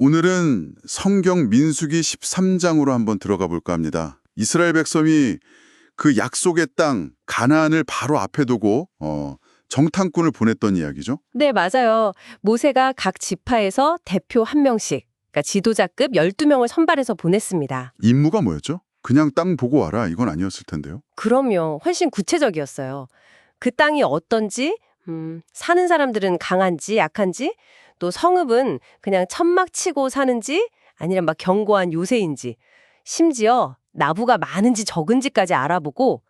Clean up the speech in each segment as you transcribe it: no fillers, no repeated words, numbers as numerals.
오늘은 성경 민수기 13장으로 한번 들어가 볼까 합니다. 이스라엘 백성이 그 약속의 땅 가나안을 바로 앞에 두고 정탐꾼을 보냈던 이야기죠. 네, 맞아요. 모세가 각 지파에서 대표 한 명씩, 그러니까 지도자급 12명을 선발해서 보냈습니다. 임무가 뭐였죠? 그냥 땅 보고 와라 이건 아니었을 텐데요. 그럼요. 훨씬 구체적이었어요. 그 땅이 어떤지, 사는 사람들은 강한지 약한지, 또 성읍은 그냥 천막 치고 사는지 아니면 막 견고한 요새인지, 심지어 나무가 많은지 적은지까지 알아보고,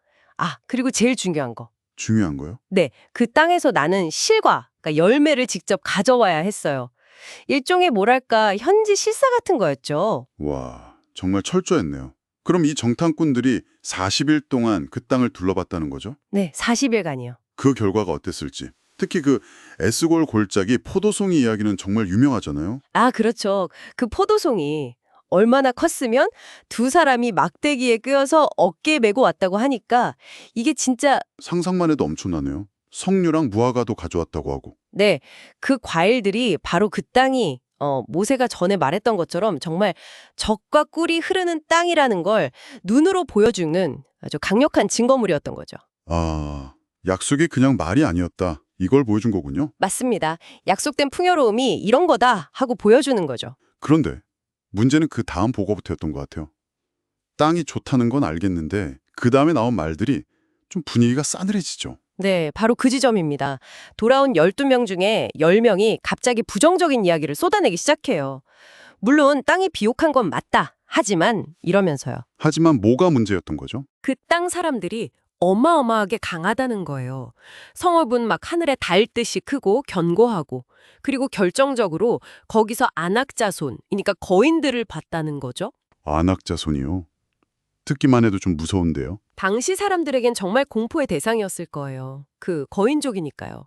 그리고 제일 중요한 거. 중요한 거요? 네, 그 땅에서 나는 실과, 그러니까 열매를 직접 가져와야 했어요. 일종의 뭐랄까 현지 실사 같은 거였죠. 와, 정말 철저했네요. 그럼 이 정탐꾼들이 40일 동안 그 땅을 둘러봤다는 거죠? 네, 40일간이요. 그 결과가 어땠을지. 특히 그 에스골 골짜기 포도송이 이야기는 정말 유명하잖아요. 그렇죠. 그 포도송이 얼마나 컸으면 두 사람이 막대기에 꿰어서 어깨에 메고 왔다고 하니까 이게 진짜 상상만 해도 엄청나네요. 석류랑 무화과도 가져왔다고 하고. 네, 그 과일들이 바로 그 땅이 모세가 전에 말했던 것처럼 정말 젖과 꿀이 흐르는 땅이라는 걸 눈으로 보여주는 아주 강력한 증거물이었던 거죠. 약속이 그냥 말이 아니었다. 이걸 보여준 거군요. 맞습니다. 약속된 풍요로움이 이런 거다 하고 보여주는 거죠. 그런데 문제는 그 다음 보고부터였던 것 같아요. 땅이 좋다는 건 알겠는데 그 다음에 나온 말들이 좀 분위기가 싸늘해지죠. 네, 바로 그 지점입니다. 돌아온 12명 중에 10명이 갑자기 부정적인 이야기를 쏟아내기 시작해요. 물론 땅이 비옥한 건 맞다. 하지만 이러면서요. 하지만 뭐가 문제였던 거죠? 그 땅 사람들이 어마어마하게 강하다는 거예요. 성읍은 막 하늘에 닿듯이 크고 견고하고, 그리고 결정적으로 거기서 안악자손, 그러니까 거인들을 봤다는 거죠. 안악자손이요. 듣기만 해도 좀 무서운데요. 당시 사람들에겐 정말 공포의 대상이었을 거예요. 그 거인족이니까요.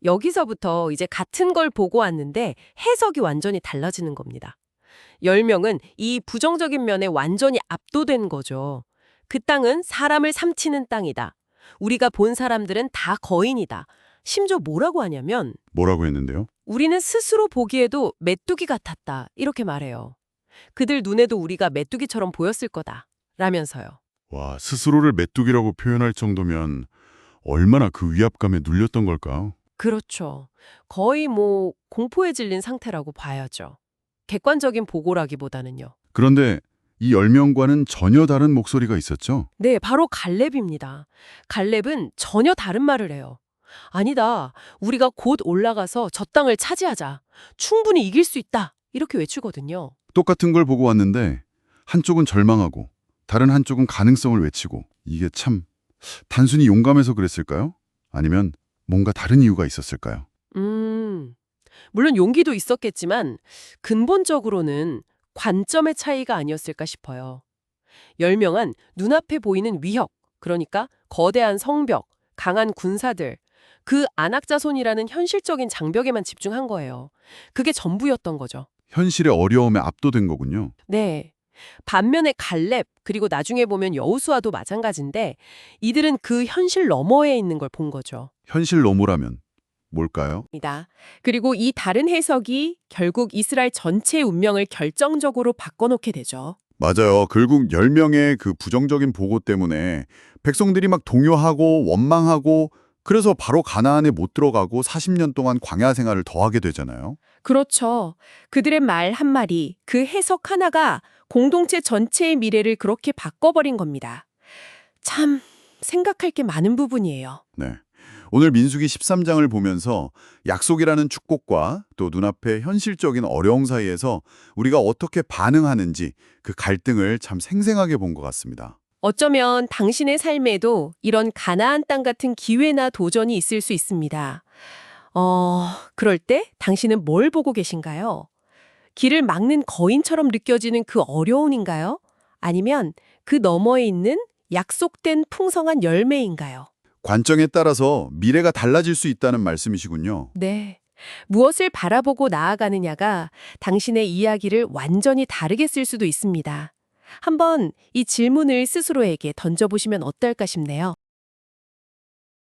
여기서부터 이제 같은 걸 보고 왔는데 해석이 완전히 달라지는 겁니다. 10명은 이 부정적인 면에 완전히 압도된 거죠. 그 땅은 사람을 삼치는 땅이다. 우리가 본 사람들은 다 거인이다. 심지어 뭐라고 하냐면 뭐라고 했는데요? 우리는 스스로 보기에도 메뚜기 같았다. 이렇게 말해요. 그들 눈에도 우리가 메뚜기처럼 보였을 거다. 라면서요. 와, 스스로를 메뚜기라고 표현할 정도면 얼마나 그 위압감에 눌렸던 걸까요? 그렇죠. 거의 공포에 질린 상태라고 봐야죠. 객관적인 보고라기보다는요. 그런데 이 10명과는 전혀 다른 목소리가 있었죠? 네, 바로 갈렙입니다. 갈렙은 전혀 다른 말을 해요. 아니다. 우리가 곧 올라가서 저 땅을 차지하자. 충분히 이길 수 있다. 이렇게 외치거든요. 똑같은 걸 보고 왔는데 한쪽은 절망하고 다른 한쪽은 가능성을 외치고 이게 참 단순히 용감해서 그랬을까요? 아니면 뭔가 다른 이유가 있었을까요? 물론 용기도 있었겠지만 근본적으로는 관점의 차이가 아니었을까 싶어요. 10명은 눈앞에 보이는 위협, 그러니까 거대한 성벽, 강한 군사들, 그 안악자손이라는 현실적인 장벽에만 집중한 거예요. 그게 전부였던 거죠. 현실의 어려움에 압도된 거군요. 네. 반면에 갈렙, 그리고 나중에 보면 여호수아도 마찬가지인데 이들은 그 현실 너머에 있는 걸 본 거죠. 현실 너머라면 뭘까요? 그리고 이 다른 해석이 결국 이스라엘 전체의 운명을 결정적으로 바꿔놓게 되죠. 맞아요. 결국 10명의 그 부정적인 보고 때문에 백성들이 막 동요하고 원망하고 그래서 바로 가나안에 못 들어가고 40년 동안 광야 생활을 더 하게 되잖아요. 그렇죠. 그들의 말 한마디, 그 해석 하나가 공동체 전체의 미래를 그렇게 바꿔버린 겁니다. 참 생각할 게 많은 부분이에요. 네. 오늘 민수기 13장을 보면서 약속이라는 축복과 또 눈앞의 현실적인 어려움 사이에서 우리가 어떻게 반응하는지 그 갈등을 참 생생하게 본 것 같습니다. 어쩌면 당신의 삶에도 이런 가나안 땅 같은 기회나 도전이 있을 수 있습니다. 그럴 때 당신은 뭘 보고 계신가요? 길을 막는 거인처럼 느껴지는 그 어려움인가요? 아니면 그 너머에 있는 약속된 풍성한 열매인가요? 관점에 따라서 미래가 달라질 수 있다는 말씀이시군요. 네. 무엇을 바라보고 나아가느냐가 당신의 이야기를 완전히 다르게 쓸 수도 있습니다. 한번 이 질문을 스스로에게 던져보시면 어떨까 싶네요.